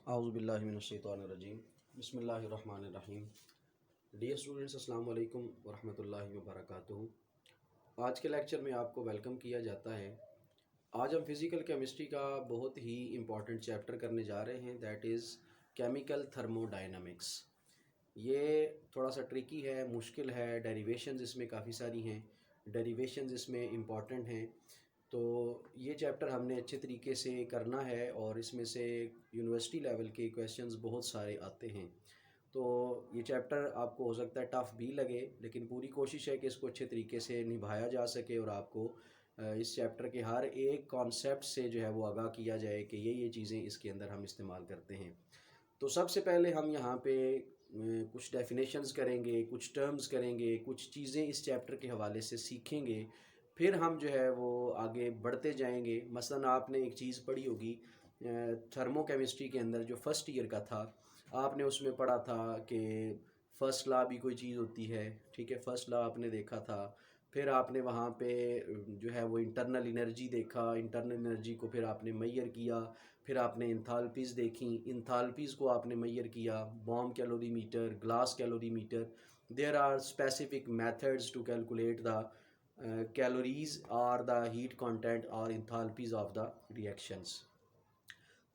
आऊज़ुबिल्लाहिमिनश्शैतानिर्रजीम बिस्मिल्लाहिर्रहमानिर्रहीम। Dear students, अस्सलाम वालेकुम वरहमतुल्लाहि वबरकातुहू। आज के लेक्चर में आपको वेलकम किया जाता है। आज हम फिज़िकल केमिस्ट्री का बहुत ही इम्पॉर्टेंट चैप्टर करने जा रहे हैं, दैट इज़ केमिकल थर्मोडायनामिक्स। ये थोड़ा सा ट्रिकी है, मुश्किल है। डेरिवेशंस इसमें काफ़ी सारी हैं, डेरिवेशंस इसमें इम्पॉर्टेंट हैं। तो ये चैप्टर हमने अच्छे तरीके से करना है और इसमें से यूनिवर्सिटी लेवल के क्वेश्चंस बहुत सारे आते हैं। तो ये चैप्टर आपको हो सकता है टफ़ भी लगे, लेकिन पूरी कोशिश है कि इसको अच्छे तरीके से निभाया जा सके और आपको इस चैप्टर के हर एक कॉन्सेप्ट से जो है वो आगाह किया जाए कि ये चीज़ें इसके अंदर हम इस्तेमाल करते हैं। तो सबसे पहले हम यहाँ पे कुछ डेफिनेशंस करेंगे, कुछ टर्म्स करेंगे, कुछ चीज़ें इस चैप्टर के हवाले से सीखेंगे। फिर हम जो है वो आगे बढ़ते जाएंगे। मसलन आपने एक चीज़ पढ़ी होगी थर्मोकेमिस्ट्री के अंदर, जो फर्स्ट ईयर का था, आपने उसमें पढ़ा था कि फ़र्स्ट लॉ भी कोई चीज़ होती है। ठीक है, फ़र्स्ट लॉ आपने देखा था। फिर आपने वहाँ पे जो है वो इंटरनल एनर्जी देखा, इंटरनल एनर्जी को फिर आपने मेजर किया। फिर आपने इंथाल्पीज़ देखी, इंथाल्पीज़ को आपने मेजर किया, bomb calorimeter, glass calorimeter. There are specific methods to calculate the calories और द हीट कंटेंट और इंथाल्पीज़ ऑफ द रिएक्शंस।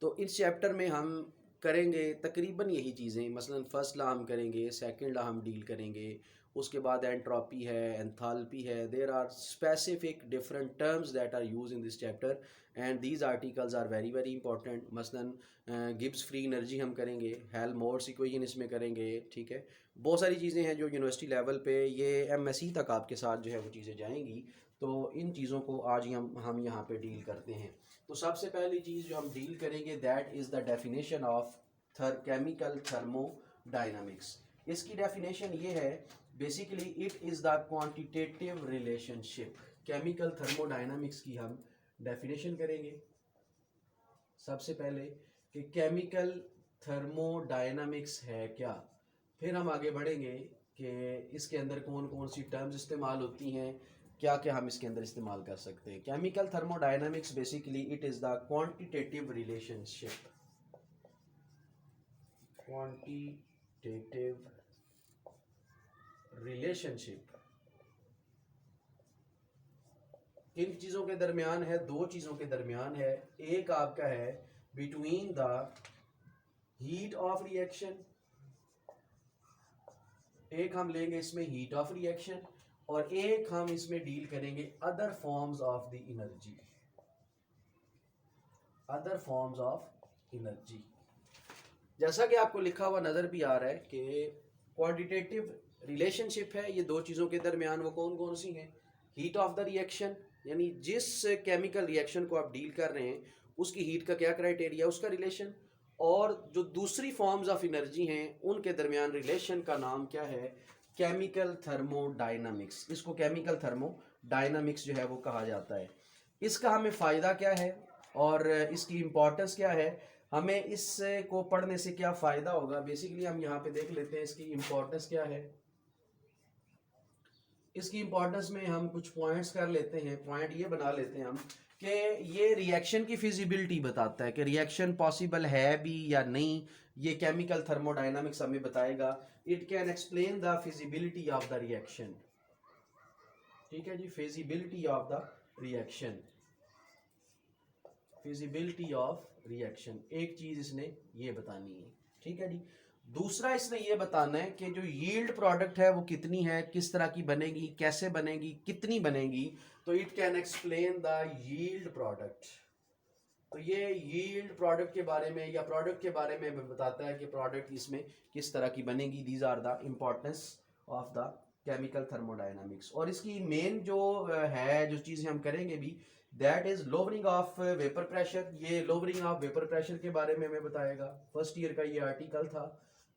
तो इस चैप्टर में हम करेंगे तकरीबन यही चीज़ें। मसलन फ़र्स्ट लॉ हम करेंगे, सेकंड लॉ हम डील करेंगे, उसके बाद एंट्रोपी है, एंथैल्पी है। There are specific different terms that are use in this chapter and these articles are very very important. मसलन गिब्स फ्री एनर्जी हम करेंगे, हेल्महोल्ट्ज़ इक्वेशन इसमें करेंगे। ठीक है, बहुत सारी चीज़ें हैं जो यूनिवर्सिटी लेवल पे, ये एमएससी तक आपके साथ जो है वो चीज़ें जाएंगी। तो इन चीज़ों को आज ही हम यहाँ पे डील करते हैं। तो सबसे पहली चीज़ जो हम डील करेंगे that is the definition of chemical thermodynamics. इसकी डेफिनेशन ये है, basically it is the quantitative relationship. Chemical thermodynamics की हम डेफिनेशन करेंगे सबसे पहले कि केमिकल थर्मोडायनामिक्स है क्या। फिर हम आगे बढ़ेंगे कि इसके अंदर कौन कौन सी टर्म्स इस्तेमाल होती हैं, क्या क्या हम इसके अंदर इस्तेमाल कर सकते हैं। Chemical thermodynamics basically it is the quantitative relationship, quantitative relationship किन चीज़ों के दरमियान है? दो चीज़ों के दरमियान है। एक आपका है between the heat of reaction, एक हम लेंगे इसमें हीट ऑफ रिएक्शन, और एक हम इसमें डील करेंगे other forms of the energy, other forms of energy. जैसा कि आपको लिखा हुआ नज़र भी आ रहा है कि क्वांटिटेटिव रिलेशनशिप है ये दो चीज़ों के दरमियान। वो कौन कौन सी हैं? हीट ऑफ द रिएक्शन, यानी जिस केमिकल रिएक्शन को आप डील कर रहे हैं उसकी हीट का क्या क्राइटेरिया, उसका रिलेशन। और जो दूसरी फॉर्म्स ऑफ एनर्जी हैं उनके दरमियान रिलेशन का नाम क्या है? Chemical thermodynamics. इसको केमिकल थर्मोडायनामिक्स जो है वो कहा जाता है। इसका हमें फ़ायदा क्या है और इसकी इम्पोर्टेंस क्या है, हमें इसको पढ़ने से क्या फ़ायदा होगा, बेसिकली हम यहाँ पे देख लेते हैं इसकी इम्पोर्टेंस क्या है। इसकी इम्पोर्टेंस में हम कुछ पॉइंट्स कर लेते हैं, पॉइंट ये बना लेते हैं हम कि ये रिएक्शन की फिजिबिलिटी बताता है कि रिएक्शन पॉसिबल है भी या नहीं। ये केमिकल थर्मोडायनामिक्स हमें बताएगा। It can explain the feasibility of the reaction. ठीक है जी, feasibility of the reaction, feasibility of reaction, एक चीज इसने ये बतानी है। ठीक है जी। दूसरा इसने ये बताना है कि जो यील्ड प्रोडक्ट है वो कितनी है, किस तरह की बनेगी, कैसे बनेगी, कितनी बनेगी। तो it can explain the yield product. तो ये यील्ड प्रोडक्ट के बारे में या प्रोडक्ट के बारे में बताता है कि प्रोडक्ट इसमें किस तरह की बनेगी। These are the importance of the chemical thermodynamics. और इसकी मेन जो है, जो चीज़ें हम करेंगे भी, that is lowering of vapour pressure. ये लोवरिंग ऑफ वेपर प्रेशर के बारे में हमें बताएगा। फर्स्ट ईयर का ये आर्टिकल था,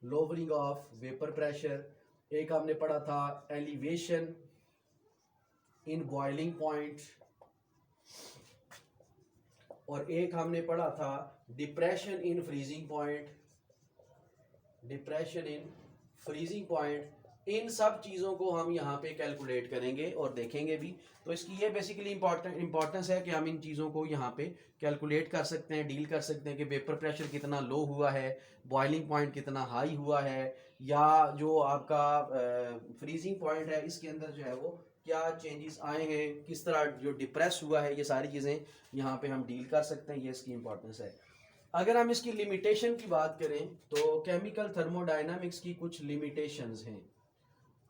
लोवरिंग ऑफ वेपर प्रेशर। एक हमने पढ़ा था एलिवेशन इन बॉइलिंग पॉइंट, और एक हमने पढ़ा था depression in freezing point, depression in freezing point. इन सब चीज़ों को हम यहाँ पे कैलकुलेट करेंगे और देखेंगे भी। तो इसकी ये बेसिकली इंपॉर्टेंस है कि हम इन चीज़ों को यहाँ पे कैलकुलेट कर सकते हैं, डील कर सकते हैं कि वेपर प्रेशर कितना लो हुआ है, बॉइलिंग पॉइंट कितना हाई हुआ है, या जो आपका फ्रीजिंग पॉइंट है इसके अंदर जो है वो क्या चेंजेस आए हैं, किस तरह जो डिप्रेस हुआ है, ये सारी चीज़ें यहाँ पे हम डील कर सकते हैं। ये इसकी इंपॉर्टेंस है। अगर हम इसकी लिमिटेशन की बात करें तो केमिकल थर्मोडायनामिक्स की कुछ लिमिटेशंस हैं।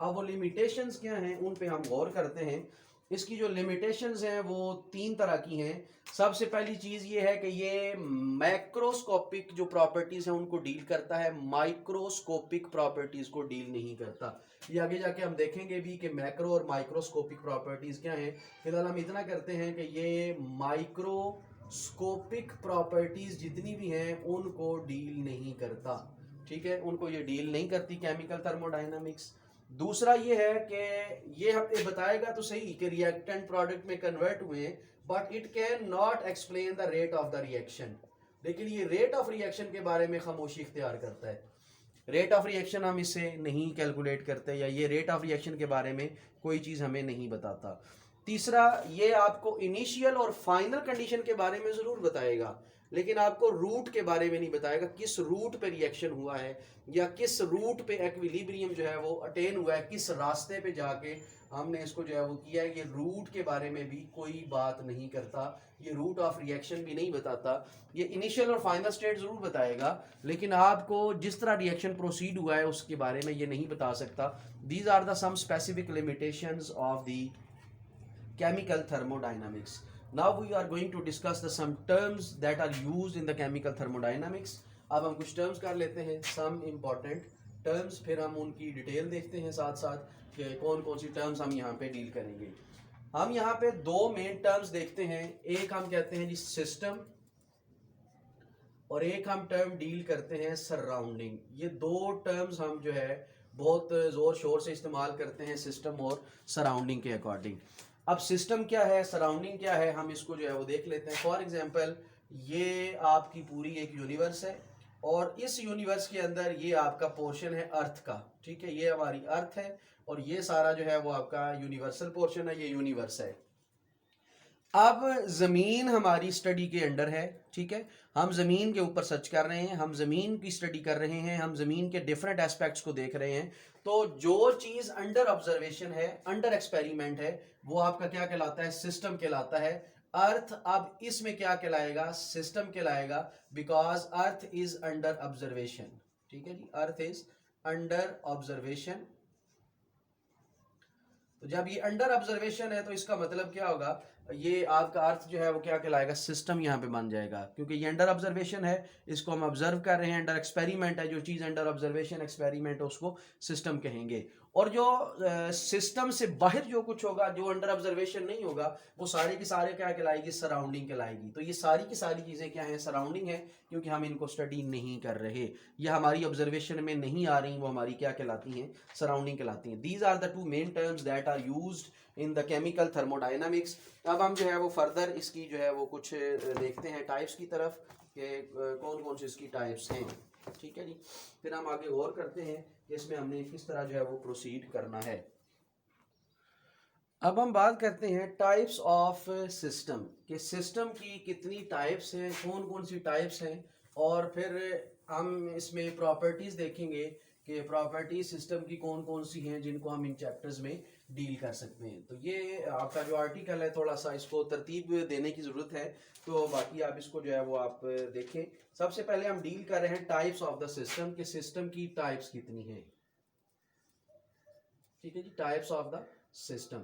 अब वो लिमिटेशंस क्या हैं उन पे हम गौर करते हैं। इसकी जो लिमिटेशंस हैं वो 3 तरह की हैं। सबसे पहली चीज़ ये है कि ये मैक्रोस्कोपिक जो प्रॉपर्टीज़ हैं उनको डील करता है, माइक्रोस्कोपिक प्रॉपर्टीज़ को डील नहीं करता। ये आगे जाके हम देखेंगे भी कि मैक्रो और माइक्रोस्कोपिक प्रॉपर्टीज़ क्या हैं। फिलहाल हम इतना करते हैं कि ये माइक्रोस्कोपिक प्रॉपर्टीज़ जितनी भी हैं उनको डील नहीं करता। ठीक है, उनको ये डील नहीं करती केमिकल थर्मोडायनामिक्स। दूसरा ये है कि ये हमें बताएगा तो सही कि रिएक्टेंट प्रोडक्ट में कन्वर्ट हुए, but it can not explain the rate of the reaction. लेकिन ये रेट ऑफ रिएक्शन के बारे में खामोशी इख्तियार करता है। रेट ऑफ रिएक्शन हम इससे नहीं कैलकुलेट करते, या ये रेट ऑफ रिएक्शन के बारे में कोई चीज़ हमें नहीं बताता। तीसरा, ये आपको इनिशियल और फाइनल कंडीशन के बारे में ज़रूर बताएगा, लेकिन आपको रूट के बारे में नहीं बताएगा, किस रूट पे रिएक्शन हुआ है या किस रूट पे एक्विलिब्रियम जो है वो अटेन हुआ है, किस रास्ते पे जाके हमने इसको जो है वो किया है। ये रूट के बारे में भी कोई बात नहीं करता, ये रूट ऑफ रिएक्शन भी नहीं बताता। ये इनिशियल और फाइनल स्टेट जरूर बताएगा, लेकिन आपको जिस तरह रिएक्शन प्रोसीड हुआ है उसके बारे में ये नहीं बता सकता। These are the some specific limitations of the chemical thermodynamics. Now we are going to discuss the some terms that are used in the chemical thermodynamics. अब हम कुछ terms कर लेते हैं, some important terms, फिर हम उनकी डिटेल देखते हैं साथ साथ कि कौन कौन सी terms हम यहाँ पे डील करेंगे। हम यहाँ पे 2 मेन terms देखते हैं। एक हम कहते हैं जी सिस्टम, और एक हम टर्म डील करते हैं सराउंडिंग। ये 2 टर्म्स हम जो है बहुत ज़ोर शोर से इस्तेमाल करते हैं सिस्टम और सराउंडिंग के अकॉर्डिंग। अब सिस्टम क्या है, सराउंडिंग क्या है, हम इसको जो है वो देख लेते हैं। फॉर एग्जांपल, ये आपकी पूरी एक यूनिवर्स है, और इस यूनिवर्स के अंदर ये आपका पोर्शन है अर्थ का। ठीक है, ये हमारी अर्थ है, और ये सारा जो है वो आपका यूनिवर्सल पोर्शन है, ये यूनिवर्स है। अब ज़मीन हमारी स्टडी के अंडर है। ठीक है, हम ज़मीन के ऊपर सर्च कर रहे हैं, हम ज़मीन की स्टडी कर रहे हैं, हम ज़मीन के डिफरेंट एस्पेक्ट्स को देख रहे हैं। तो जो चीज़ अंडर ऑब्जर्वेशन है, अंडर एक्सपेरिमेंट है, वो आपका क्या कहलाता है, सिस्टम कहलाता है। अर्थ अब इसमें क्या कहलाएगा, सिस्टम कहलाएगा, because earth is under observation. ठीक है जी, अर्थ इज अंडर ऑब्जर्वेशन। तो जब ये अंडर ऑब्जर्वेशन है तो इसका मतलब क्या होगा, ये आपका अर्थ जो है वो क्या कहलाएगा, सिस्टम यहाँ पे बन जाएगा, क्योंकि ये अंडर ऑब्जर्वेशन है, इसको हम ऑब्जर्व कर रहे हैं, अंडर एक्सपेरिमेंट है। जो चीज़ अंडर ऑब्जर्वेशन एक्सपेरिमेंट है उसको सिस्टम कहेंगे। और जो सिस्टम से बाहर जो कुछ होगा, जो अंडर ऑब्जर्वेशन नहीं होगा, वो सारे के सारे क्या कहलाएगी, सराउंडिंग कहलाएगी। तो ये सारी की सारी चीज़ें क्या हैं, सराउंडिंग है, क्योंकि हम इनको स्टडी नहीं कर रहे, या हमारी ऑब्जर्वेशन में नहीं आ रही, वो हमारी क्या कहलाती हैं, सराउंडिंग कहलाती हैं। These are the 2 main terms that are used in the chemical thermodynamics. अब हम जो है वो फर्दर इसकी जो है वो कुछ देखते हैं टाइप्स की तरफ, कि कौन कौन सी इसकी टाइप्स हैं। ठीक है जी, फिर हम आगे गौर करते हैं कि इसमें हमने किस तरह जो है वो प्रोसीड करना है। अब हम बात करते हैं टाइप्स ऑफ सिस्टम, कि सिस्टम की कितनी टाइप्स हैं, कौन कौन सी टाइप्स हैं, और फिर हम इसमें प्रॉपर्टीज़ देखेंगे कि प्रॉपर्टीज सिस्टम की कौन कौन सी हैं जिनको हम इन चैप्टर्स में डील कर सकते हैं। तो ये आपका जो आर्टिकल है थोड़ा सा इसको तरतीब देने की ज़रूरत है, तो बाकी आप इसको जो है वो आप देखें। सबसे पहले हम डील कर रहे हैं टाइप्स ऑफ द सिस्टम, कि सिस्टम की टाइप्स कितनी हैं। ठीक है जी, types of the system.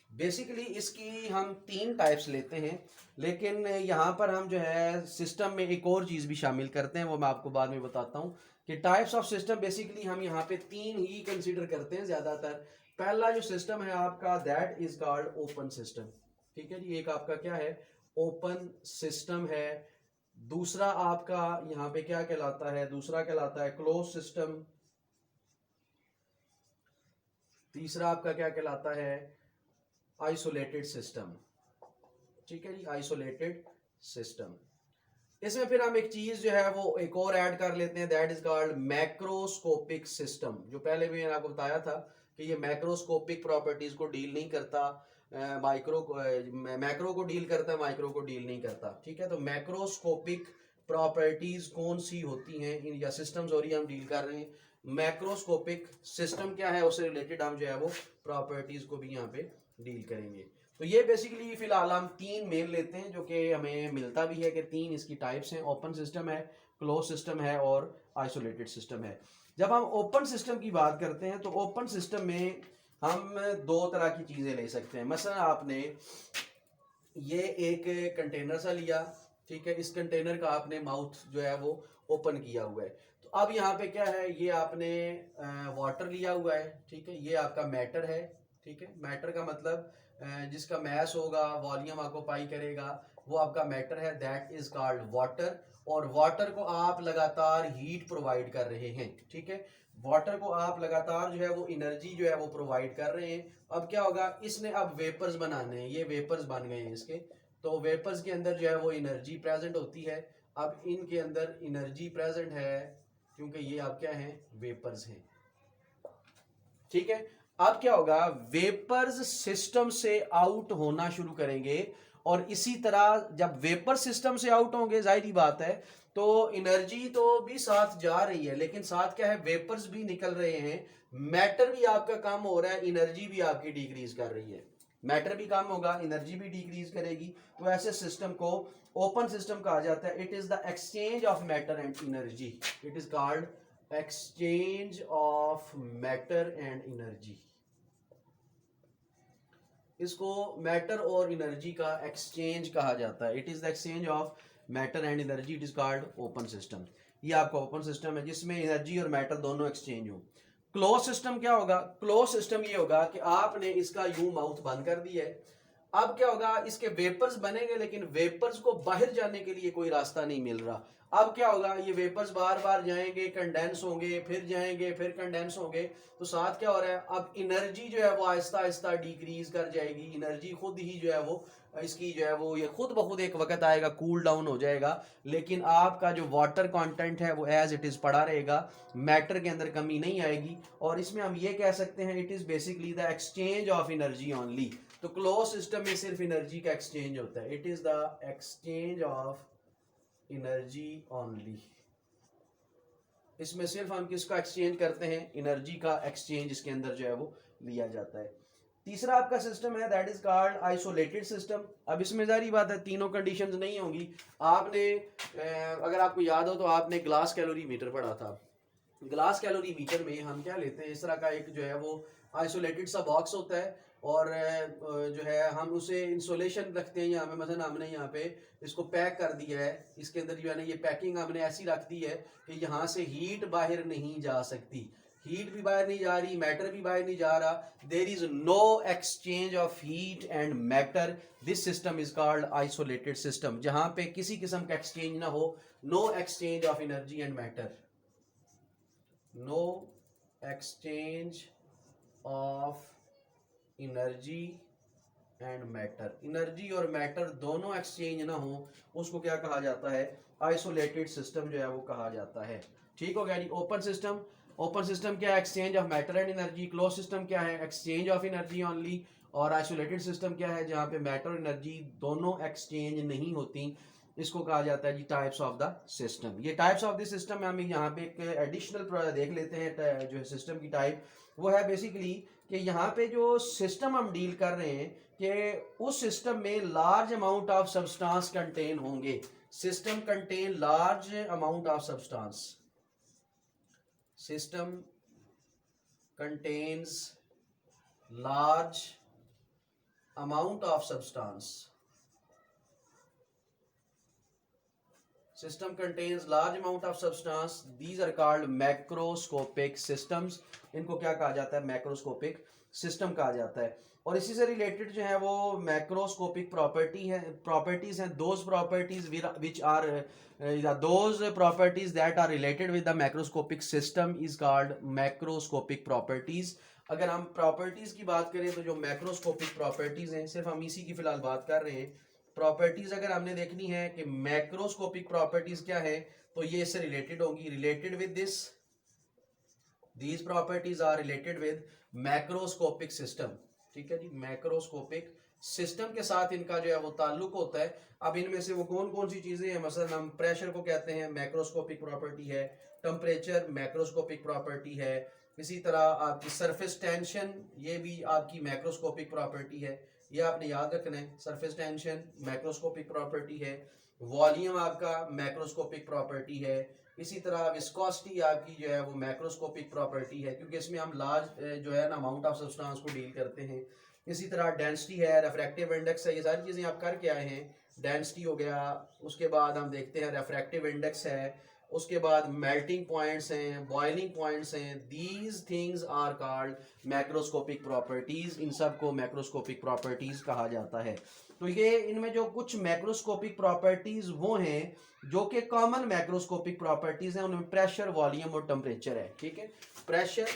Basically इसकी हम 3 टाइप्स लेते हैं, लेकिन यहाँ पर हम जो है सिस्टम में एक और चीज़ भी शामिल करते हैं, वो मैं आपको बाद में बताता हूँ। कि टाइप्स ऑफ सिस्टम बेसिकली हम यहाँ पे 3 ही कंसीडर करते हैं ज़्यादातर। पहला जो सिस्टम है आपका, that is called open system. ठीक है जी, एक आपका क्या है, ओपन सिस्टम है। दूसरा आपका यहाँ पे क्या कहलाता है, दूसरा कहलाता है क्लोज सिस्टम। तीसरा आपका क्या कहलाता है, आइसोलेटेड सिस्टम। ठीक है जी, आइसोलेटेड सिस्टम। इसमें फिर हम एक चीज जो है वो एक और ऐड कर लेते हैं, that is called macroscopic system. जो पहले भी मैंने आपको बताया था कि ये मैक्रोस्कोपिक प्रॉपर्टीज को डील नहीं करता, माइक्रो को मैक्रो को डील करता है, माइक्रो को डील नहीं करता। ठीक है, तो मैक्रोस्कोपिक प्रॉपर्टीज कौन सी होती हैं इन या सिस्टम्स और हम डील कर रहे हैं। मैक्रोस्कोपिक सिस्टम क्या है, उससे रिलेटेड हम जो है वो प्रॉपर्टीज को भी यहाँ पे डील करेंगे। तो ये बेसिकली फिलहाल हम तीन मेन लेते हैं, जो कि हमें मिलता भी है कि तीन इसकी टाइप्स हैं, ओपन सिस्टम है, क्लोज सिस्टम है और आइसोलेटेड सिस्टम है। जब हम ओपन सिस्टम की बात करते हैं तो ओपन सिस्टम में हम दो तरह की चीजें ले सकते हैं। मसलन आपने ये एक कंटेनर सा लिया, ठीक है, इस कंटेनर का आपने माउथ जो है वो ओपन किया हुआ है। तो अब यहाँ पे क्या है, ये आपने वाटर लिया हुआ है, ठीक है, ये आपका मैटर है। ठीक है, मैटर का मतलब जिसका मैस होगा, वॉल्यूम ऑक्यूपाई करेगा, वो आपका मैटर है, दैट इज कॉल्ड वाटर। और वाटर को आप लगातार हीट प्रोवाइड कर रहे हैं। ठीक है, वाटर को आप लगातार जो है वो एनर्जी जो है वो प्रोवाइड कर रहे हैं। अब क्या होगा, इसने अब वेपर्स बनाने हैं, ये वेपर्स बन गए हैं इसके, तो वेपर्स के अंदर जो है वो एनर्जी प्रेजेंट होती है। अब इनके अंदर एनर्जी प्रेजेंट है क्योंकि ये आप क्या हैं, वेपर्स हैं। ठीक है, अब क्या होगा, वेपर्स सिस्टम से आउट होना शुरू करेंगे, और इसी तरह जब वेपर सिस्टम से आउट होंगे, जाहिर बात है, तो एनर्जी तो भी साथ जा रही है, लेकिन साथ क्या है, वेपर्स भी निकल रहे हैं, मैटर भी आपका कम हो रहा है, एनर्जी भी आपकी डिक्रीज कर रही है। मैटर भी कम होगा, एनर्जी भी डिक्रीज करेगी, तो ऐसे सिस्टम को ओपन सिस्टम कहा जाता है। It is the exchange of matter and energy, it is called exchange of matter and energy. इसको मैटर और एनर्जी का एक्सचेंज कहा जाता है। It is the exchange of matter and energy, it is called open system. ये आपका open system है जिसमें एनर्जी और मैटर दोनों एक्सचेंज हो। क्लोज सिस्टम क्या होगा, क्लोज सिस्टम ये होगा कि आपने इसका यूं माउथ बंद कर दिया है। अब क्या होगा, इसके वेपर्स बनेंगे, लेकिन वेपर्स को बाहर जाने के लिए कोई रास्ता नहीं मिल रहा। अब क्या होगा, ये वेपर्स बार बार जाएंगे, कंडेंस होंगे, फिर जाएंगे, फिर कंडेंस होंगे, तो साथ क्या हो रहा है, अब एनर्जी जो है वो आहिस्ता आहिस्ता डिक्रीज कर जाएगी। एनर्जी खुद ही जो है वो इसकी जो है वो ये खुद ब खुद एक वक्त आएगा, कूल डाउन हो जाएगा, लेकिन आपका जो वाटर कंटेंट है वो एज इट इज पड़ा रहेगा, मैटर के अंदर कमी नहीं आएगी। और इसमें हम ये कह सकते हैं, it is basically the exchange of energy only. तो क्लोज सिस्टम में सिर्फ एनर्जी का एक्सचेंज होता है, it is the exchange of energy only. इसमें सिर्फ हम किसका एक्सचेंज करते हैं, एनर्जी का एक्सचेंज इसके अंदर जो है वो लिया जाता है। तीसरा आपका सिस्टम है, that is called isolated system. अब इसमें जारी बात है, तीनों कंडीशंस नहीं होंगी। आपने अगर आपको याद हो तो आपने ग्लास कैलोरी मीटर पढ़ा था। ग्लास कैलोरी मीटर में हम क्या लेते हैं, इस तरह का एक जो है वो आइसोलेटेड सा बॉक्स होता है, और जो है हम उसे इंसुलेशन रखते हैं यहाँ पे। मसलन हमने यहाँ पे इसको पैक कर दिया है, इसके अंदर जो है ना ये पैकिंग हमने ऐसी रख दी है कि यहाँ से हीट बाहर नहीं जा सकती, हीट भी बाहर नहीं जा रही, मैटर भी बाहर नहीं जा रहा। There is no exchange of heat and matter, this system is called isolated system. जहाँ पे किसी किस्म का एक्सचेंज ना हो, no exchange of energy and matter, no exchange of energy and matter, energy और मैटर दोनों एक्सचेंज ना हो, उसको क्या कहा जाता है, आइसोलेटेड सिस्टम जो है वो कहा जाता है। ठीक हो गया जी। ओपन सिस्टम, ओपन सिस्टम क्या है, exchange of matter and energy. Close system क्या है, एक्सचेंज ऑफ एनर्जी ओनली। और आइसोलेटेड सिस्टम क्या है, जहाँ पे मैटर और एनर्जी दोनों एक्सचेंज नहीं होती, इसको कहा जाता है जी टाइप्स ऑफ द सिस्टम। ये टाइप्स ऑफ द सिस्टम में हम यहाँ पे एक एडिशनल देख लेते हैं, जो है सिस्टम की टाइप, वो है बेसिकली कि यहाँ पे जो सिस्टम हम डील कर रहे हैं कि उस सिस्टम में large amount of substance contain होंगे। System contain large amount of substance, system contains large amount of substance, system contains large amount of substance, these are called macroscopic systems। इनको क्या कहा जाता है, मैक्रोस्कोपिक सिस्टम कहा जाता है। और इसी से रिलेटेड जो है वो मैक्रोस्कोपिक प्रॉपर्टीज हैं, those properties which are those properties that are related with the macroscopic system is called macroscopic properties. अगर हम प्रॉपर्टीज की बात करें तो जो मैक्रोस्कोपिक प्रॉपर्टीज हैं, सिर्फ हम इसी की फिलहाल बात कर रहे हैं, प्रॉपर्टीज अगर हमने देखनी है कि मैक्रोस्कोपिक प्रॉपर्टीज क्या है, तो ये इससे रिलेटेड होंगी, related with this, these properties are related with macroscopic system. ठीक है जी, मैक्रोस्कोपिक सिस्टम के साथ इनका जो है वो ताल्लुक होता है। अब इनमें से वो कौन कौन सी चीजें हैं, मसलन हम प्रेशर को कहते हैं मैक्रोस्कोपिक प्रॉपर्टी है, टेम्परेचर मैक्रोस्कोपिक प्रॉपर्टी है, इसी तरह आपकी सरफेस टेंशन ये भी आपकी मैक्रोस्कोपिक प्रॉपर्टी है, ये आपने याद रखना है, सरफेस टेंशन मैक्रोस्कोपिक प्रॉपर्टी है, वॉल्यूम आपका मैक्रोस्कोपिक प्रॉपर्टी है, इसी तरह विस्कोसिटी आपकी जो है वो मैक्रोस्कोपिक प्रॉपर्टी है, क्योंकि इसमें हम लार्ज जो है ना अमाउंट ऑफ सब्सटेंस को डील करते हैं। इसी तरह डेंसिटी है, रिफ्रैक्टिव इंडेक्स है, ये सारी चीज़ें आप करके आए हैं। डेंसिटी हो गया, उसके बाद हम देखते हैं रिफ्रैक्टिव इंडेक्स है, उसके बाद मेल्टिंग पॉइंट्स हैं, बॉइलिंग पॉइंट्स हैं, these things are called macroscopic properties. इन सब को मैक्रोस्कोपिक प्रॉपर्टीज कहा जाता है। तो ये इनमें जो कुछ मैक्रोस्कोपिक प्रॉपर्टीज वो हैं जो कि कॉमन मैक्रोस्कोपिक प्रॉपर्टीज हैं, उनमें प्रेशर, वॉल्यूम और टेम्परेचर है। ठीक है, pressure,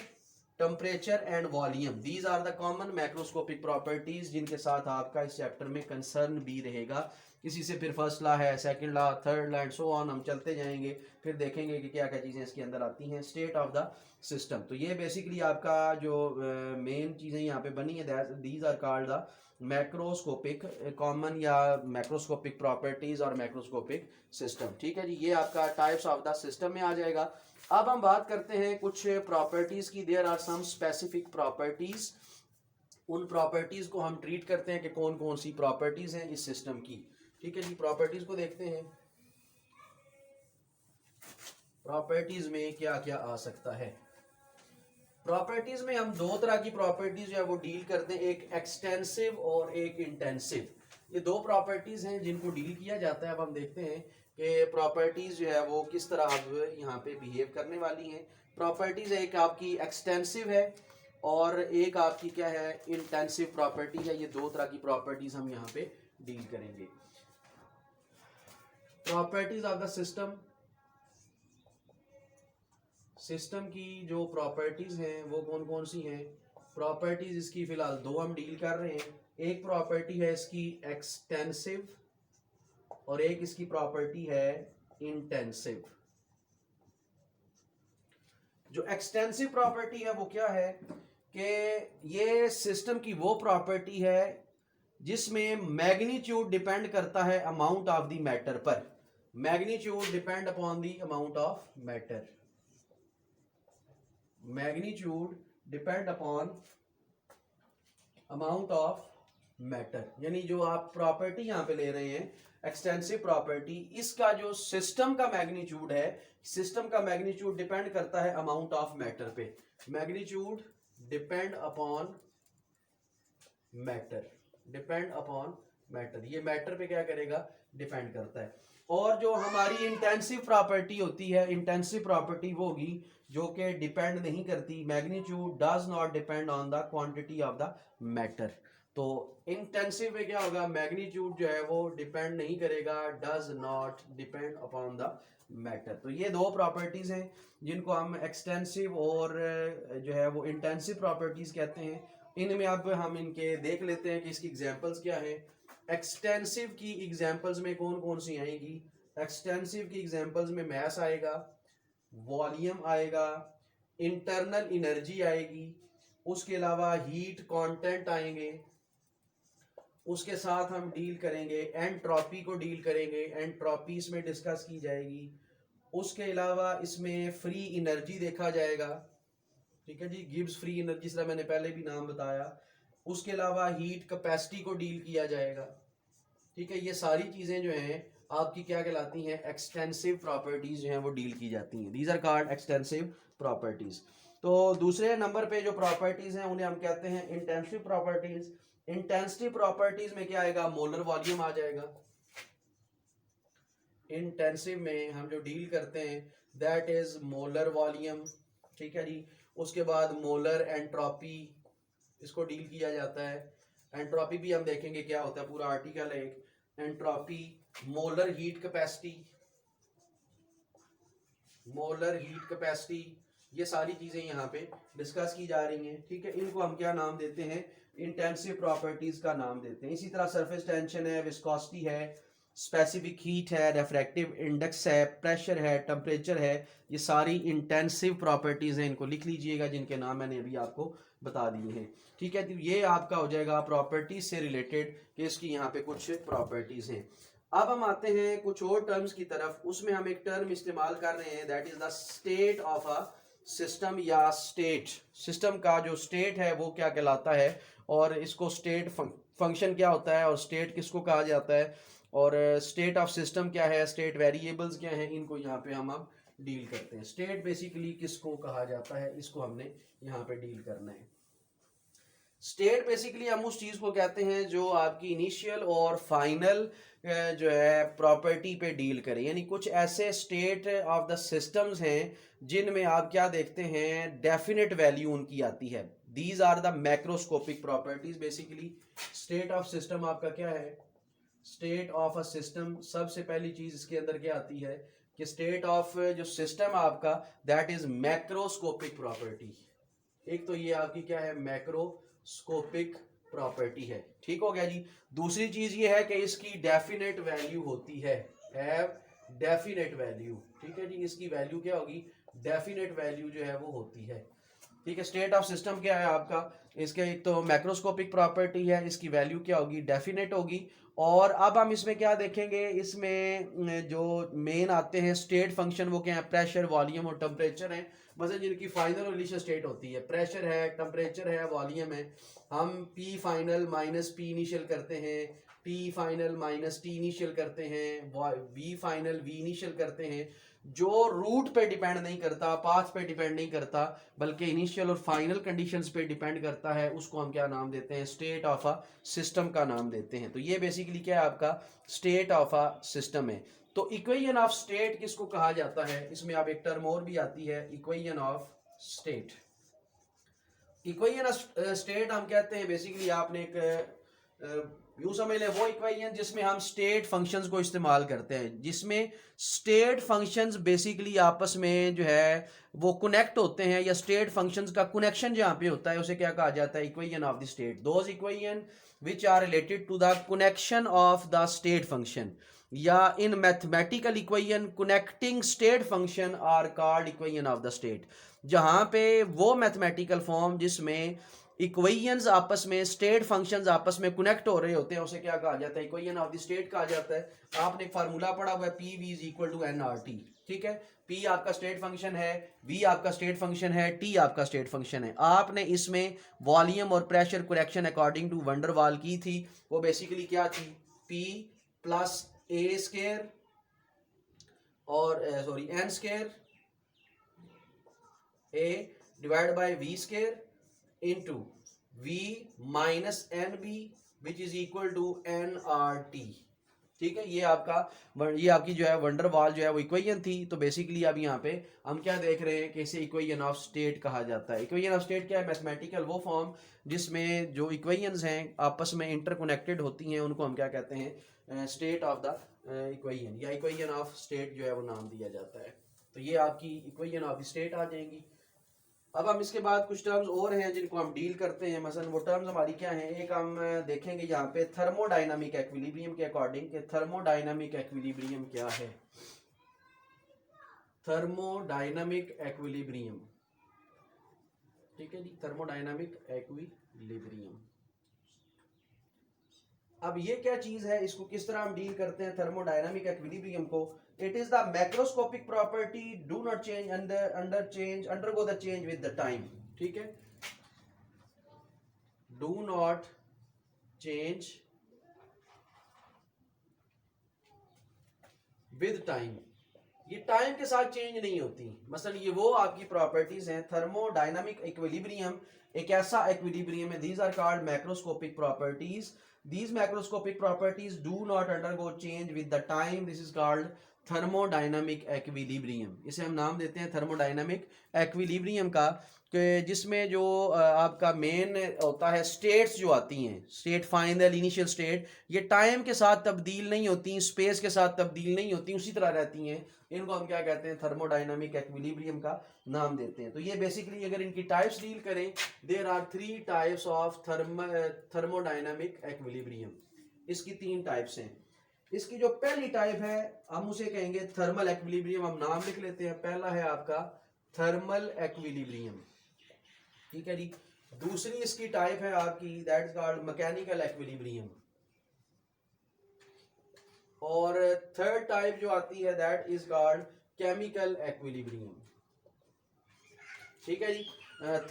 temperature and volume, these are the common macroscopic properties जिनके साथ आपका इस चैप्टर में कंसर्न भी रहेगा। किसी से फिर फर्स्ट ला है, second law, third law and so on, हम चलते जाएंगे, फिर देखेंगे कि क्या क्या चीज़ें इसके अंदर आती हैं। स्टेट ऑफ द सिस्टम, तो ये बेसिकली आपका जो मेन चीज़ें यहाँ पे बनी है, these are called the macroscopic common या मैक्रोस्कोपिक प्रॉपर्टीज और मैक्रोस्कोपिक सिस्टम। ठीक है जी, ये आपका टाइप्स ऑफ द सिस्टम में आ जाएगा। अब हम बात करते हैं कुछ प्रॉपर्टीज की। There are some specific properties, उन प्रॉपर्टीज को हम ट्रीट करते हैं कि कौन कौन सी प्रॉपर्टीज हैं इस सिस्टम की। ठीक है जी, प्रॉपर्टीज को देखते हैं, प्रॉपर्टीज में क्या क्या आ सकता है। प्रॉपर्टीज में हम दो तरह की प्रॉपर्टीज जो है वो डील करते हैं, एक एक्सटेंसिव और एक इंटेंसिव। ये दो प्रॉपर्टीज हैं जिनको डील किया जाता है। अब हम देखते हैं कि प्रॉपर्टीज जो है वो किस तरह अब यहाँ पे बिहेव करने वाली हैं। प्रॉपर्टीज एक आपकी एक्सटेंसिव है और एक आपकी क्या है, इंटेंसिव प्रॉपर्टी है। ये दो तरह की प्रॉपर्टीज हम यहाँ पे डील करेंगे। Properties of the system, system की जो प्रॉपर्टीज हैं वो कौन कौन सी हैं। प्रॉपर्टीज इसकी फिलहाल दो हम डील कर रहे हैं। एक प्रॉपर्टी है इसकी एक्सटेंसिव और एक इसकी प्रॉपर्टी है इंटेंसिव। जो एक्सटेंसिव प्रॉपर्टी है वो क्या है कि ये सिस्टम की वो प्रॉपर्टी है जिसमें मैग्नीट्यूड डिपेंड करता है अमाउंट ऑफ द मैटर पर। Magnitude depend upon the amount of matter, magnitude depend upon amount of matter. यानी जो आप प्रॉपर्टी यहां पे ले रहे हैं एक्सटेंसिव प्रॉपर्टी, इसका जो सिस्टम का मैग्नीट्यूड है, सिस्टम का मैग्नीट्यूड डिपेंड करता है अमाउंट ऑफ मैटर पे। Magnitude depend upon matter, depend upon matter, ये मैटर पे क्या करेगा, डिपेंड करता है। और जो हमारी इंटेंसिव प्रॉपर्टी होती है, इंटेंसिव प्रॉपर्टी वो होगी जो कि डिपेंड नहीं करती, magnitude does not depend on the quantity of the matter. तो इंटेंसिव में क्या होगा, मैग्नीट्यूड जो है वो डिपेंड नहीं करेगा, does not depend upon the matter. तो ये दो प्रॉपर्टीज हैं जिनको हम एक्सटेंसिव और जो है वो इंटेंसिव प्रॉपर्टीज कहते हैं। इनमें अब हम इनके देख लेते हैं कि इसकी एग्जांपल्स क्या है। एक्सटेंसिव की एग्जांपल्स में कौन कौन सी आएगी। एक्सटेंसिव की एग्जांपल्स में मैस आएगा, वॉल्यूम आएगा, इंटरनल एनर्जी आएगी, उसके अलावा हीट कंटेंट आएंगे, उसके साथ हम डील करेंगे एंट्रोपी को डील करेंगे, एंट्रोपी इसमें डिस्कस की जाएगी। उसके अलावा इसमें फ्री एनर्जी देखा जाएगा। ठीक है जी, गिब्स फ्री एनर्जी, जिसका मैंने पहले भी नाम बताया। उसके अलावा हीट कैपेसिटी को डील किया जाएगा। ठीक है, ये सारी चीजें जो हैं आपकी क्या कहलाती हैं, एक्सटेंसिव प्रॉपर्टीज जो हैं वो डील की जाती हैं। These are called extensive properties. तो दूसरे नंबर पे जो प्रॉपर्टीज हैं उन्हें हम कहते हैं इंटेंसिव प्रॉपर्टीज। इंटेंसिव प्रॉपर्टीज में क्या आएगा, मोलर वॉल्यूम आ जाएगा। इंटेंसिव में हम जो डील करते हैं दैट इज मोलर वॉल्यूम। ठीक है जी, उसके बाद मोलर एंट्रोपी, इसको डील किया जाता है। एंट्रोपी भी हम देखेंगे क्या होता है, पूरा आर्टिकल है एक, entropy, molar heat capacity, molar heat capacity, ये सारी चीजें यहाँ पे डिस्कस की जा रही हैं। ठीक है, इनको हम क्या नाम देते हैं, इंटेंसिव प्रॉपर्टीज का नाम देते हैं। इसी तरह सरफेस टेंशन है, विस्कोसिटी है, स्पेसिफिक हीट है, रेफ्रैक्टिव इंडेक्स है, प्रेशर है, टेम्परेचर है, ये सारी इंटेंसिव प्रॉपर्टीज हैं। इनको लिख लीजिएगा जिनके नाम मैंने अभी आपको बता दिए हैं। ठीक है, तो ये आपका हो जाएगा प्रॉपर्टीज से रिलेटेड कि इसकी यहाँ पे कुछ प्रॉपर्टीज हैं। अब हम आते हैं कुछ और टर्म्स की तरफ। उसमें हम एक टर्म इस्तेमाल कर रहे हैं, that is the state of a system या स्टेट। सिस्टम का जो स्टेट है वो क्या कहलाता है, और इसको स्टेट फंक्शन क्या होता है, और स्टेट किसको कहा जाता है, और स्टेट ऑफ सिस्टम क्या है, स्टेट वेरिएबल्स क्या हैं, इनको यहाँ पे हम अब डील करते हैं। स्टेट बेसिकली किसको कहा जाता है, इसको हमने यहाँ पे डील करना है। स्टेट बेसिकली हम उस चीज को कहते हैं जो आपकी इनिशियल और फाइनल जो है प्रॉपर्टी पे डील करे। यानी कुछ ऐसे स्टेट ऑफ द सिस्टम्स हैं जिनमें आप क्या देखते हैं, डेफिनेट वैल्यू उनकी आती है। These are the macroscopic properties. Basically state of system आपका क्या है, स्टेट ऑफ अ सिस्टम, सबसे पहली चीज इसके अंदर क्या आती है कि स्टेट ऑफ जो सिस्टम आपका दैट इज मैक्रोस्कोपिक प्रॉपर्टी। एक तो ये आपकी क्या है, मैक्रोस्कोपिक प्रॉपर्टी है। ठीक हो गया जी। दूसरी चीज ये है कि इसकी डेफिनेट वैल्यू होती है, हैव डेफिनेट वैल्यू। ठीक है जी, इसकी वैल्यू क्या होगी, डेफिनेट वैल्यू जो है वो होती है। ठीक है, स्टेट ऑफ सिस्टम क्या है आपका, इसके एक तो मैक्रोस्कोपिक प्रॉपर्टी है, इसकी वैल्यू क्या होगी, डेफिनेट होगी। और अब हम इसमें क्या देखेंगे, इसमें जो मेन आते हैं स्टेट फंक्शन वो क्या है, प्रेशर, वॉल्यूम और टेम्परेचर है। मतलब जिनकी फाइनल और इनिशियल स्टेट होती है, प्रेशर है, टेम्परेचर है, वॉल्यूम है। हम P final minus P initial करते हैं, T final minus T initial करते हैं, वी फाइनल वी इनिशियल करते हैं। जो रूट पे डिपेंड नहीं करता, पाथ पे डिपेंड नहीं करता, बल्कि इनिशियल और फाइनल कंडीशंस पे डिपेंड करता है, उसको हम क्या नाम देते हैं, स्टेट ऑफ अ सिस्टम का नाम देते हैं। तो ये बेसिकली क्या है आपका स्टेट ऑफ अ सिस्टम है। तो इक्वेशन ऑफ स्टेट किसको कहा जाता है, इसमें आप एक टर्म और भी आती है, equation of state. Equation of state हम कहते हैं बेसिकली, आपने एक यूं समझ लें, वो इक्वेशन जिसमें हम स्टेट फंक्शंस को इस्तेमाल करते हैं, जिसमें स्टेट फंक्शंस बेसिकली आपस में जो है वो कनेक्ट होते हैं, या स्टेट फंक्शंस का कनेक्शन जहां पे होता है उसे क्या कहा जाता है, equation of the state. Those equation which are related to the connection of the state function, या इन mathematical equation connecting state function are called equation of the state. जहां पे वो मैथमेटिकल फॉर्म जिसमें इक्वेशंस आपस में, स्टेट फंक्शंस आपस में कनेक्ट हो रहे होते हैं, उसे क्या कहा जाता है, इक्वेशन ऑफ द स्टेट कहा जाता है। आपने एक फार्मूला पढ़ा हुआ है, P V is equal to n R T. ठीक है, पी आपका स्टेट फंक्शन है, वी आपका स्टेट फंक्शन है, टी आपका स्टेट फंक्शन है। आपने इसमें वॉल्यूम और pressure correction according to van der Waals की थी, वो बेसिकली क्या थी, पी प्लस ए स्केयर और sorry n square A divide by V square into v minus nb which is equal to nrt। ठीक है, ये आपकी जो है वंडरवाल जो है वो इक्वेशन थी। तो बेसिकली अब यहाँ पे हम क्या देख रहे हैं कि इसे इक्वेशन ऑफ स्टेट कहा जाता है। इक्वेशन ऑफ स्टेट क्या है, मैथमेटिकल वो फॉर्म जिसमें जो इक्वेशंस हैं आपस में इंटरकनेक्टेड होती हैं, उनको हम क्या कहते हैं, स्टेट ऑफ द इक्वेशन, या इक्वेशन ऑफ स्टेट जो है वो नाम दिया जाता है। तो ये आपकी इक्वेशन ऑफ स्टेट आ जाएंगी। अब हम इसके बाद कुछ टर्म्स और हैं जिनको हम डील करते हैं। मसलन वो टर्म्स हमारी क्या हैं, एक हम देखेंगे यहाँ पे थर्मोडायनामिक एक्विलिब्रियम के अकॉर्डिंग कि थर्मोडायनामिक एक्विलिब्रियम क्या है। थर्मोडायनामिक एक्विलिब्रियम, ठीक है जी, थर्मोडायनामिक एक्विलिब्रियम। अब ये क्या चीज है, इसको किस तरह हम डील करते हैं थर्मोडायनामिक एक्विलिब्रियम को। It is the macroscopic property do not change undergo the change with the time. ठीक है, do not change with time, ये टाइम के साथ चेंज नहीं होती। मसलन ये वो आपकी प्रॉपर्टीज हैं। थर्मोडायनामिक इक्विलिब्रियम एक ऐसा इक्विलिब्रियम है, these are called macroscopic properties. These macroscopic properties do not undergo change with the time. This is called thermodynamic equilibrium, इसे हम नाम देते हैं थर्मोडायनामिक एक्विलिब्रियम का, कि जिसमें जो आपका मेन होता है स्टेट्स जो आती हैं, state find the initial state, ये टाइम के साथ तब्दील नहीं होती, स्पेस के साथ तब्दील नहीं होती, उसी तरह रहती हैं। इनको हम क्या कहते हैं, थर्मोडायनामिक एक्विलिब्रियम का नाम देते हैं। तो ये बेसिकली अगर इनकी टाइप्स डील करें, there are 3 types of thermodynamic equilibrium. इसकी 3 टाइप्स हैं। इसकी जो पहली टाइप है हम उसे कहेंगे थर्मल एक्विलिब्रियम, हम नाम लिख लेते हैं। पहला है आपका थर्मल एक्विलिब्रियम, ठीक है जी। दूसरी इसकी टाइप है आपकी that is called mechanical equilibrium, और थर्ड टाइप जो आती है that is called chemical equilibrium, ठीक है जी।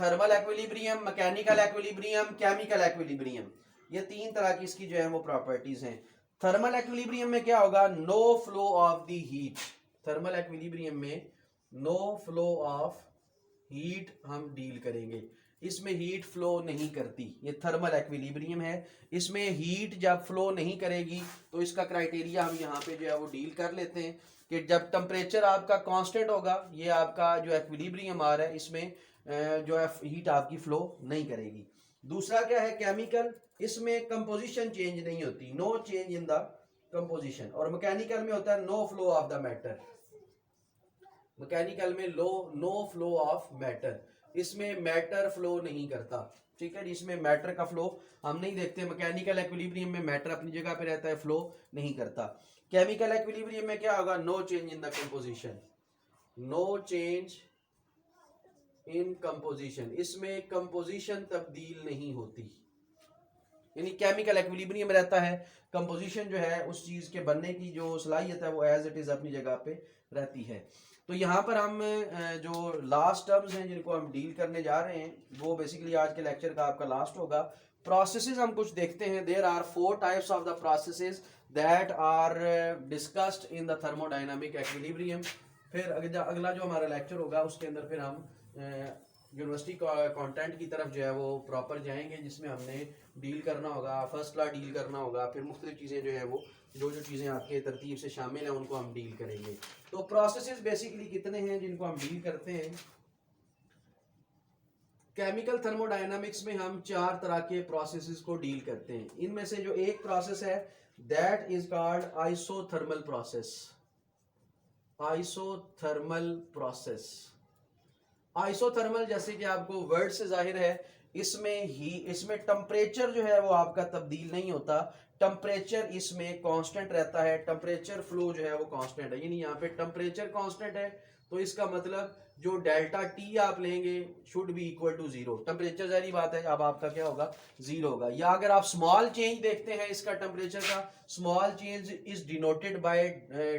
Thermal equilibrium, mechanical equilibrium, chemical equilibrium, ये 3 तरह की इसकी जो है वो प्रॉपर्टीज हैं। थर्मल एक्विलिब्रियम में क्या होगा, no flow of the heat. Thermal equilibrium में नो फ्लो ऑफ हीट हम डील करेंगे, इसमें हीट फ्लो नहीं करती, ये थर्मल एक्विलिब्रियम है। इसमें हीट जब फ्लो नहीं करेगी तो इसका क्राइटेरिया हम यहाँ पे जो है वो डील कर लेते हैं कि जब टेम्परेचर आपका कांस्टेंट होगा, ये आपका जो एक्विलिब्रियम आ रहा है, इसमें जो है हीट आपकी फ्लो नहीं करेगी। दूसरा क्या है, केमिकल, इसमें कंपोजिशन चेंज नहीं होती, no change in the composition. और मैकेनिकल में होता है no flow of the matter, mechanical में नो फ्लो ऑफ मैटर, इसमें मैटर फ्लो नहीं करता, ठीक है। इसमें मैटर का फ्लो हम नहीं देखते। मैकेनिकल एक्विलिब्रियम में मैटर अपनी जगह पे रहता है, फ्लो नहीं करता। केमिकल एक्विलिब्रियम में क्या होगा, no change in the composition, no change in composition, इसमें कंपोजिशन तब्दील नहीं होती, यानी केमिकल एक्विलिब्रियम रहता है, कंपोजिशन जो है उस चीज के बनने की जो सलाहियत है वो एज इट इज अपनी जगह पे रहती है। तो यहाँ पर हम जो लास्ट टर्म्स हैं जिनको हम डील करने जा रहे हैं वो बेसिकली आज के लेक्चर का आपका लास्ट होगा। प्रोसेसेस हम कुछ देखते हैं। There are 4 types of the processes that are discussed in the thermodynamic equilibrium. फिर अगला जो हमारा लेक्चर होगा उसके अंदर फिर हम यूनिवर्सिटी कंटेंट की तरफ जो है वो प्रॉपर जाएंगे, जिसमें हमने डील करना होगा, फर्स्ट लॉ डील करना होगा, फिर मुख्तलिफ चीज़ें जो है वो जो चीज़ें आपके तरतीब से शामिल हैं उनको हम डील करेंगे। तो प्रोसेसेस बेसिकली कितने हैं जिनको हम डील करते हैं। केमिकल थर्मोडायनामिक्स में हम 4 तरह के प्रोसेसेस को डील करते हैं। इनमें से जो एक प्रोसेस है that is called isothermal process. Isothermal process, isothermal जैसे कि आपको वर्ड से जाहिर है, इसमें टेम्परेचर जो है वो आपका तब्दील नहीं होता, टेम्परेचर इसमें कांस्टेंट रहता है, टेम्परेचर फ्लो जो है वो कांस्टेंट है। यानी यहाँ पे टेम्परेचर कांस्टेंट है तो इसका मतलब जो डेल्टा टी आप लेंगे should be equal to 0। Temperature जारी बात है, अब आपका क्या होगा, 0 होगा। या अगर आप स्मॉल चेंज देखते हैं इसका टेम्परेचर का, small change is denoted by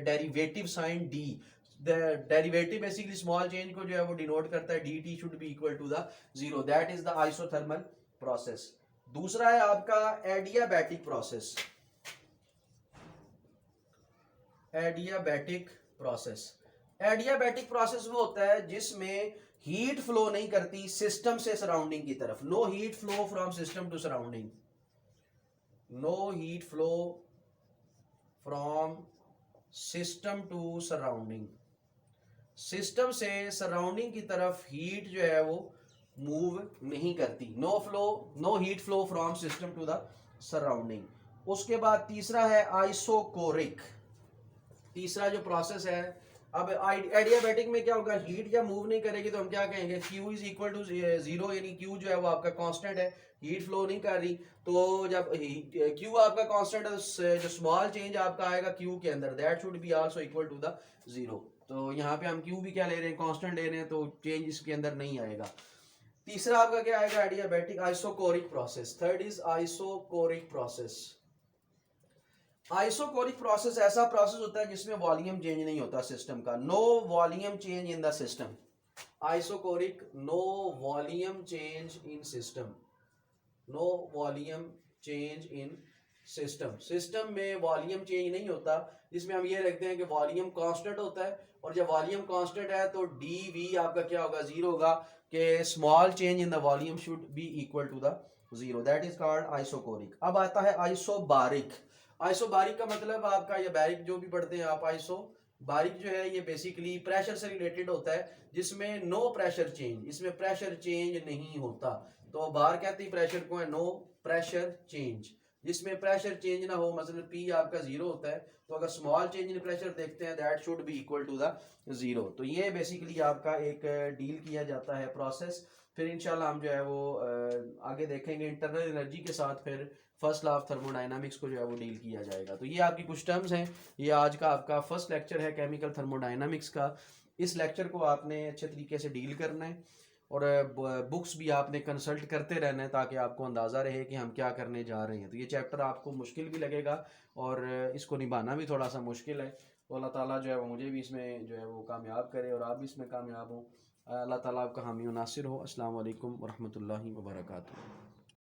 derivative sign D. Derivative basically small change को जो है वो डिनोट करता है, dt should be equal to the 0। That is the isothermal process. दूसरा है आपका adiabatic process. Adiabatic process, adiabatic process वो होता है जिसमें हीट फ्लो नहीं करती सिस्टम से सराउंडिंग की तरफ। No heat flow from system to surrounding, no heat flow from system to surrounding, system से सराउंडिंग की तरफ हीट जो है वो मूव नहीं करती। No heat flow from system to the surrounding. उसके बाद तीसरा है आइसोकोरिक। तीसरा जो प्रोसेस है, अब एडियाबैटिक में क्या होगा, हीट जब मूव नहीं करेगी तो हम क्या कहेंगे, Q इज इक्वल टू 0, यानी Q जो है वो आपका कांस्टेंट है, हीट फ्लो नहीं कर रही। तो जब Q आपका कांस्टेंट है, जो स्मॉल चेंज आपका आएगा Q के अंदर, that should be also equal to the 0। तो यहाँ पे हम Q भी क्या ले रहे हैं, कांस्टेंट ले रहे हैं, तो चेंज इसके अंदर नहीं आएगा। तीसरा आपका क्या आएगा, adiabatic isochoric process. Third is isochoric process. Isochoric process ऐसा प्रोसेस होता है जिसमें वॉल्यूम चेंज नहीं होता सिस्टम का, no volume change in the system. Isochoric, no volume change in system, no volume change in system. System में volume change नहीं होता, जिसमें हम ये रखते हैं कि वॉल्यूम कांस्टेंट होता है, और जब वॉल्यूम कांस्टेंट है तो डी वी आपका क्या होगा, 0 होगा, कि small change in the volume should be equal to the 0। That is called isochoric. अब आता है आइसोबारिक। आइसोबारिक का मतलब आपका, ये बैरिक जो भी पढ़ते हैं आप, आइसो बारिक जो है ये बेसिकली प्रेशर से रिलेटेड होता है, जिसमें नो प्रेशर चेंज, इसमें प्रेशर चेंज नहीं होता। तो बार कहते हैं प्रेशर को है नो प्रेशर चेंज, जिसमें प्रेशर चेंज ना हो, मतलब पी आपका जीरो होता है, तो अगर स्मॉल चेंज इन प्रेशर देखते हैं that should be equal to the zero. तो ये बेसिकली आपका एक डील किया जाता है प्रोसेस। फिर इंशाल्लाह हम जो है वो आगे देखेंगे इंटरनल एनर्जी के साथ, फिर फर्स्ट लॉ ऑफ थर्मोडायनामिक्स को जो है वो डील किया जाएगा। तो ये आपकी कुछ टर्म्स हैं। ये आज का आपका फर्स्ट लेक्चर है केमिकल थर्मोडायनामिक्स का। इस लेक्चर को आपने अच्छे तरीके से डील करना है, और बुक्स भी आपने कंसल्ट करते रहना है, ताकि आपको अंदाज़ा रहे कि हम क्या करने जा रहे हैं। तो ये चैप्टर आपको मुश्किल भी लगेगा और इसको निभाना भी थोड़ा सा मुश्किल है। तो अल्लाह ताला जो है वो मुझे भी इसमें जो है वो कामयाब करे और आप भी इसमें कामयाब हों। अल्लाह ताला आपका हामी नासिर हो। अस्सलाम वालेकुम वरहमतुल्लाहि वबरकातुहू।